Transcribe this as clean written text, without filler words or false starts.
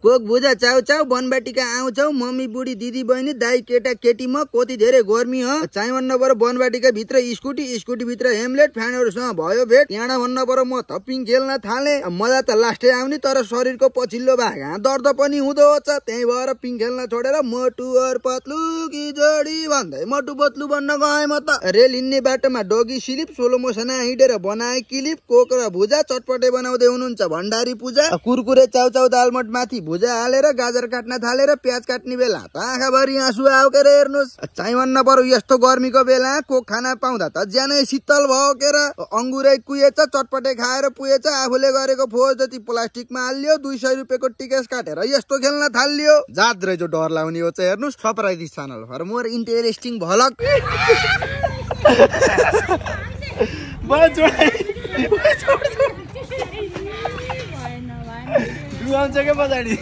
Coke भुजा चाउ चाउ बनबाटीका आउँछौ mummy बुढी दिदी बहिनी दाई केटा केटी म कति धेरै गर्मी ह चाइ भन्न पर बनबाटीका भित्र स्कुटी भित्र हेमलेट फ्यानहरुसँग भयो भेट यहाँ भन्न पर म थपिङ खेल्न थाले मजा त लास्टै आउने तर शरीरको पछिल्लो भाग दर्द पनि हुँदो छ त्यही भएर पिङ खेल्न छोडेर मोटु और पतलु की जोडी भन्दै मोटु पतलु बन्न गए म त रेल हिँड्ने बाटोमा डोगी स्लिप सोलो मोसन हिँडेर बनाए क्लिप कोक र भुजा चटपटे बनाउँदै हुनुहुन्छ भण्डारी पूजा कुरकुरे चाउ चाउ दालमट माथि भुजा हालेर गाजर काट्न थालेर प्याज काट्ने बेला त आँखाभरि आँसु आउ के हेर्नुस् चाइ भन्न पर्यो यस्तो गर्मीको बेला कोक खाना पाउँदा त ज्यानै शीतल भयो के र अंगुरै कुएछ चटपटे खाएर पुएछ आफूले गरेको फोज जति प्लास्टिकमा हाल्यो 200 रुपैयाँको टिकस काटेर यस्तो खेल्न थाल्यो जात रहेछ डर लाग्ने हो चाहिँ हेर्नुस् subscribe this channel for more interesting vlog मलाई छोड दुआउँछ के पछाडि